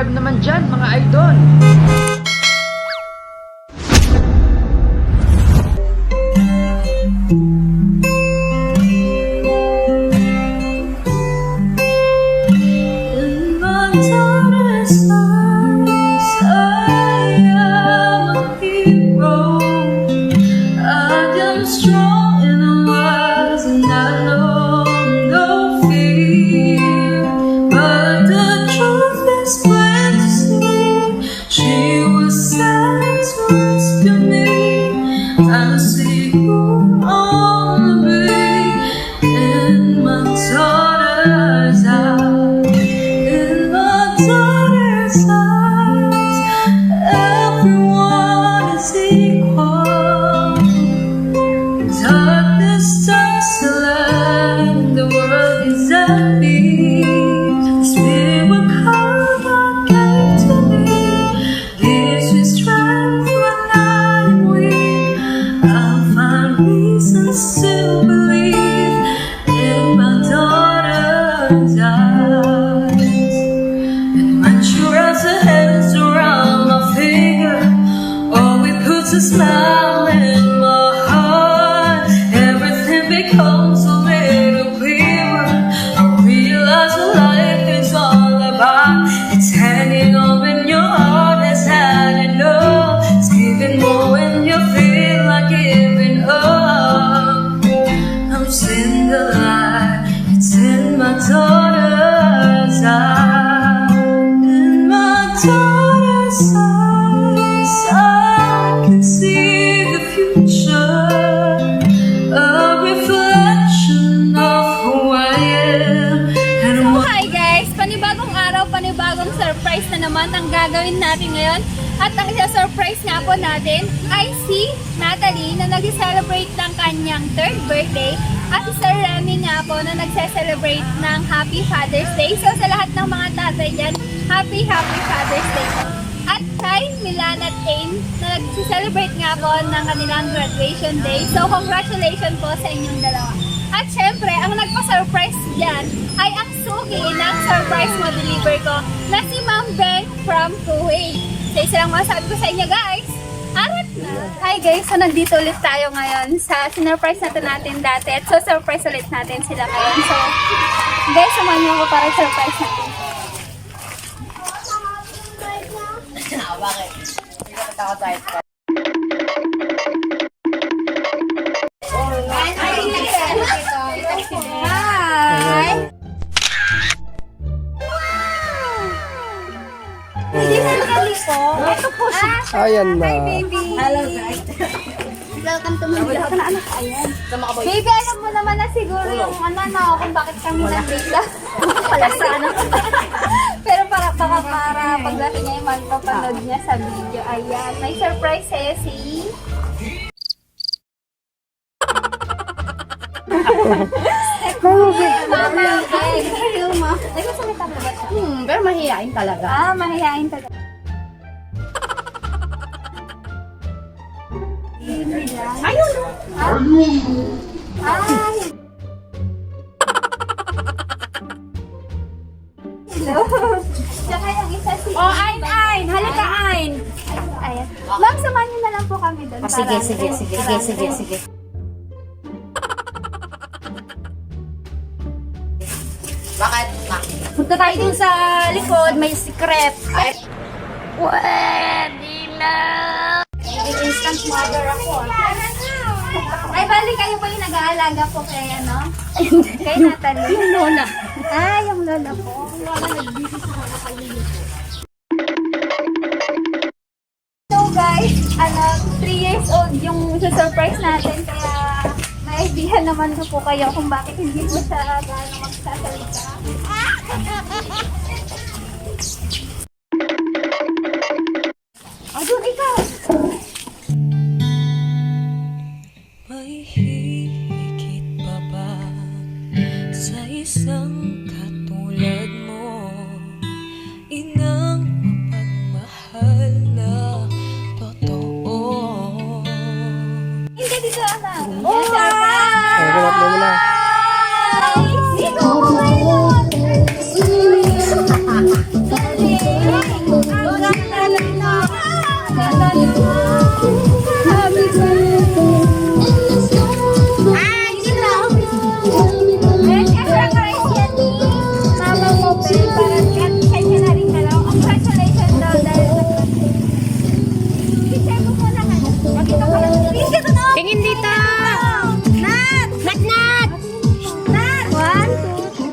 subscribe naman dyan, mga idol. Panibagong surprise na naman ang gagawin natin ngayon. At ang isa-surprise nga po natin ay si Nathalie na nag-celebrate ng kanyang 3rd birthday at si Sir Remy nga po na nagse-celebrate ng Happy Father's Day. So sa lahat ng mga tatay dyan, Happy Father's Day po. At kay Milan at Ain na nag-celebrate nga po ng kanilang graduation day. So congratulations po sa inyong dalawa. At syempre, ang nagpa-surprise dyan ay ang suki ng surprise mo deliver ko na si Mama Bheng from Kuwait. So isa lang masabi ko sa inyo guys, arat na! Hi guys, so nandito ulit tayo ngayon sa sinurprise natin dati at so surprise ulit natin sila ngayon. So guys, samahan niyo ako para surprise natin. Bakit? Hindi ka tatakot tayo. Hi! Hindi na nakaliko. Ito po siya. Ayan na. Hi baby. Hello guys. Welcome to my vlog. Anak, ayan. Baby, alam mo naman na siguro yung kung bakit kami nandito. Wala sana. Pero para paglaki niya yung magpapanood niya sa video. Ayan, may surprise sa'yo si... Mama Bheng. Hello, ma. Nagsasalita mo ba siya? Pero mahihain talaga. Ah, mahihain talaga. Ayun! Ay! Hello? Tsaka yung isa si... Oh, Ain! Halika, Ain! Ayan. Ma'am, samahan niyo na lang po kami doon. Sige. Bakit? Punta tayo dun sa likod, may secret. Pwede na! Instant mother ako. Ay, bali kayo po yung nag-aalaga po kay ano? Kay Nathalie. Yung lola. Ah, yung lola po. Lola nag-busy sa mga kalilito. So guys, 3 years old yung surprise natin. Kaya may idea naman po kayo kung bakit hindi po siya gaano magsasalita. Doon ikaw! May higit pa ba sa isang katulad mo? Inang mapagmahal na totoo. Hindi dito anak! Ganap mo muna. Dito! Oh my God! dito! Nat! Nat! Nat! Nat! 1, 2, 3.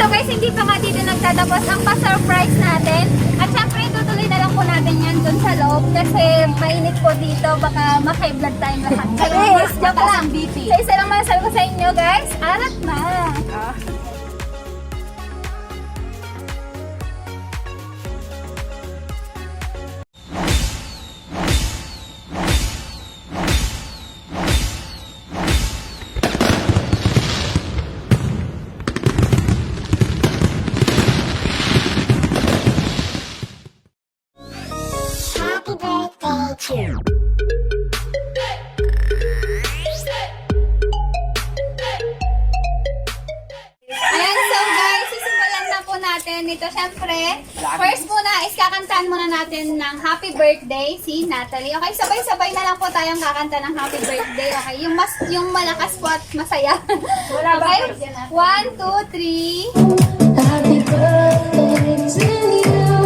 So guys, hindi pa nga dito nagtatapos ang pa-surprise natin. At syempre, tutuloy na lang po natin yan dun sa loob kasi mainit po dito. Baka maka-high blood tayong lahat. Guys, joke lang. So isa lang masal ko sa inyo guys. Alat na! Ayan, so guys, sisimulan na po natin ito. Syempre, first muna is kakantahan muna natin ng happy birthday si Nathalie. Okay, sabay-sabay na lang po tayong kakanta ng happy birthday. Okay, yung malakas po at masaya. Okay, 1, 2, 3. Happy birthday to you.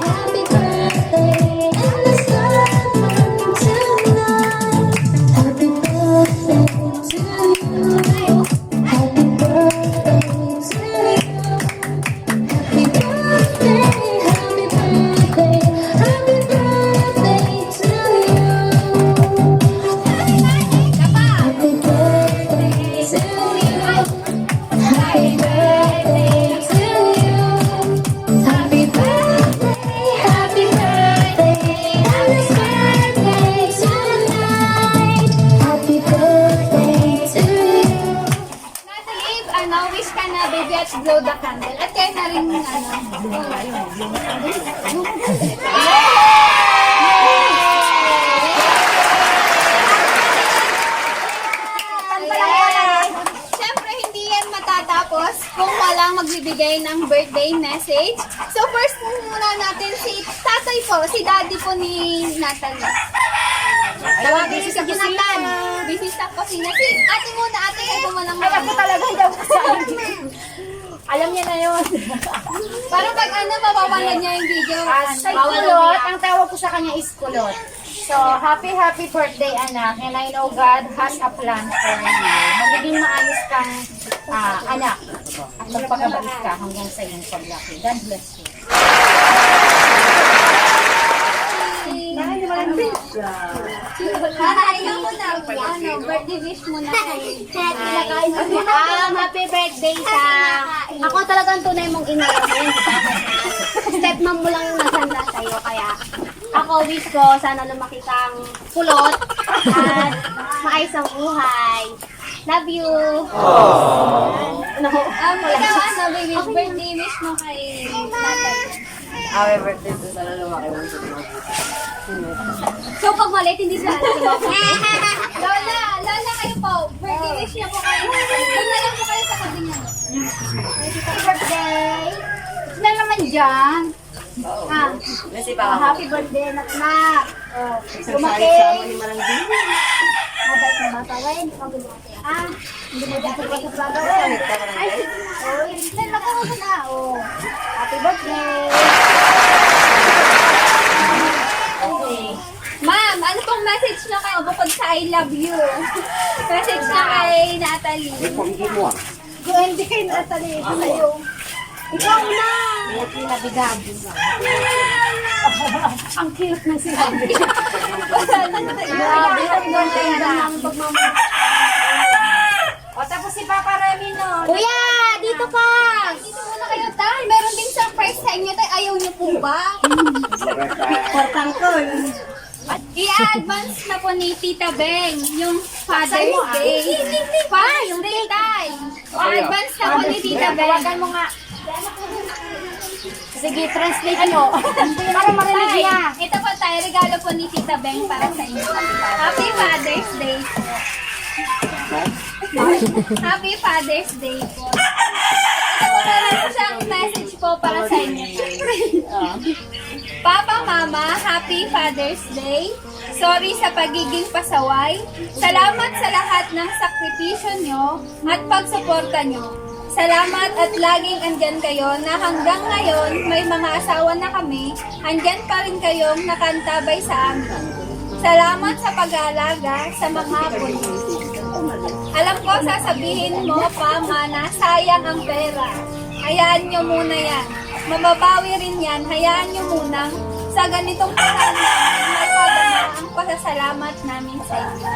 Happy birthday and the sun tonight. Happy birthday to you. Happy birthday to you. Happy birthday, happy birthday, happy birthday to you. Happy birthday to you. Happy birthday to you. Happy birthday, happy birthday, happy birthday tonight. Happy birthday to you. Nathalie, wish ka na baby at blow the candle. At kayo na rin, Siyempre, hindi yan matatapos kung walang magbibigay ng birthday message. So, first muna natin si tatay po, si daddy po ni Nathalie. Tawagin si Jonathan. Busy sa kusina. Si ate muna, ate kayo walang Alam ko talaga hindi ako kasali. Alam niya na yun. Parang pag mawawalan niya yung video. Sa kulot, ang tawag ko sa kanya is kulot. So, happy birthday anak. And I know God has a plan for you. Magiging maayos kang anak. At magpakabalik ka hanggang sa iyong paglaki. God bless you. Ikaw mo na, birthday wish mo na. Happy birthday sa... Ako talagang tunay mong ina. Stepmom mo lang yung nasa ako, wish ko, sana lumaki kang kulot at maayos ang buhay. Love you! Ikaw, baby, birthday wish mo kay Natalie. Happy birthday to sana lumaki mo sa So, pag maliit, hindi sila Lola kayo po. Birthday wish niya po kayo. Doon na lang po kayo sa tabi niya. Happy birthday! Na naman dyan. Nasi pa ako. Happy birthday, Nak. Lumaki. ni Marangin. Mabait na bata. Wala, hindi ka lumaki. Hindi mo dito pa sa gagawin. Ay, nalaka ko na. Happy birthday. Ma'am, ano pong message niyo kayo bukod sa I love you? Message niyo kay Natalie. Hindi kay Natalie. Sa'yo. Ikaw na. Ang cute na siya. Grabe, ang ganda ng pagmamahal. O tapos si Papa Remy no. Kuya, dito ka. Dito muna kayo, tay. Meron ding surprise sa inyo, tay. Ayaw niyo po ba? Portang ko. I-advance na po ni Tita Beng yung Father's Day. Father's Day, tay. I-advance na po ni Tita Beng. Tawagan mo nga. Sige, translate mo. Para marinig Tay, niya. ito po tayo, regalo po ni Tita Beng para sa inyo. Happy Father's Day po. Happy Father's Day po. Ito po meron po siyang message po para sa inyo. Papa, Mama, Happy Father's Day. Sorry sa pagiging pasaway. Salamat sa lahat ng sakripisyo nyo at pagsuporta nyo. Salamat at laging andyan kayo na hanggang ngayon may mga asawa na kami, andyan pa rin kayong nakantabay sa amin. Salamat sa pag-aalaga sa mga apo niyo. Alam ko sasabihin mo pa, na sayang ang pera. Hayaan nyo muna yan. Mababawi rin yan. Hayaan nyo munang sa ganitong paraan may pagdama ang pasasalamat namin sa inyo.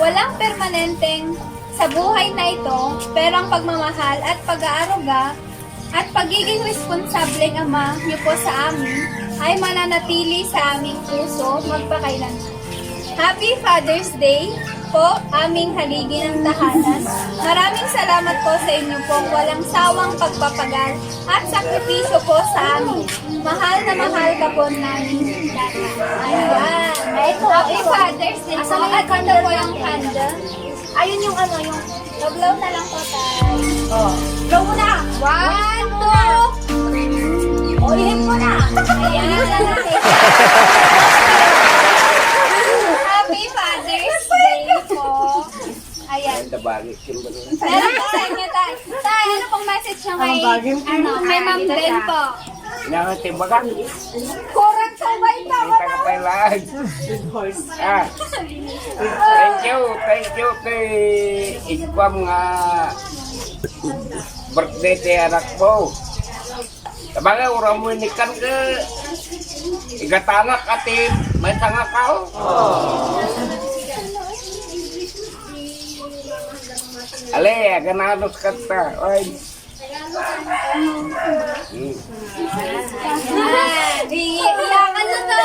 Walang permanenteng sa buhay na ito, perang pagmamahal at pag-aaruga at pagiging responsableng ama niyo po sa amin ay mananatili sa aming puso magpakailanman. Happy Father's Day po, aming haligi ng tahanan. Maraming salamat po sa inyo pong walang sawang pagpapagal at sakripisyo po sa amin. Mahal na mahal ka po namin. Ayan. Happy Father's Day po. At ito po yung candle. Ayun yung ano, yung Love na lang po tayo. blow mo na. 1, 2. Ihip mo na. Ayan na natin. Happy Father's Day po. Ayan. Meron po sa inyo tayo. Tayo, ano pong message nyo kay, kay Ma'am Ben po? Nakatimbagan. Kurang sabay ka. Kita ka pa lang. Thank you kay Igpam nga birthday kay anak mo. Sabagay, urang mo inikan ka. Igatanak atin, may tanga ka. Ale, gananos kata. Oy. Iyakan na to.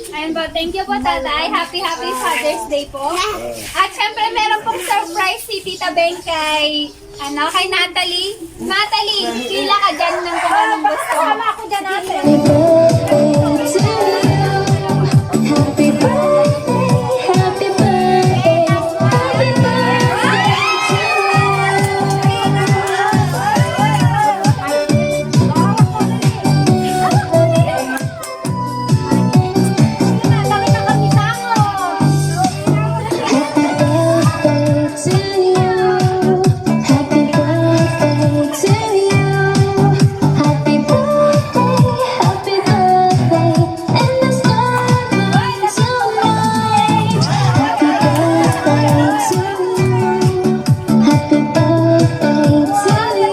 Ayun po, thank you po tatay. Happy Father's Day po. At syempre meron pong surprise si Tita Beng kay Natalie. Natalie, pila ka dyan ng kung anong gusto. Kasama ako dyan natin. Happy birthday, happy birthday, happy birthday to you. Happy birthday to you. Happy birthday, happy birthday, and there's nothing tonight. Happy birthday to you. Happy birthday to you.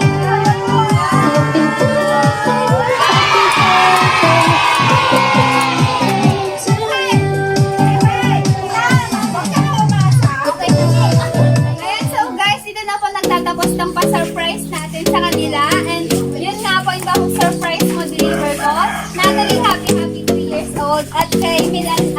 Happy birthday, Ayan, so guys, dito na po nagtatapos ng pa-surprise natin sa kanila. And yun nga po, yung bagong surprise mo deliver ko. Na Natalie, happy 2 years old. At kay Milan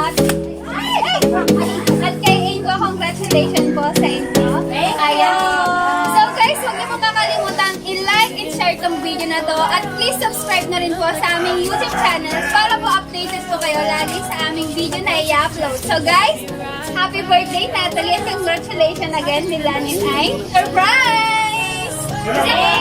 at kay Ingo, congratulations po sa inyo. Ayan. So guys, huwag niyo po kakalimutan i-like and share tong video na to. At please subscribe na rin po sa aming YouTube channel para po updated po kayo lagi sa aming video na i-upload. So guys, happy birthday Natalie and congratulations again Milan and I. Surprise!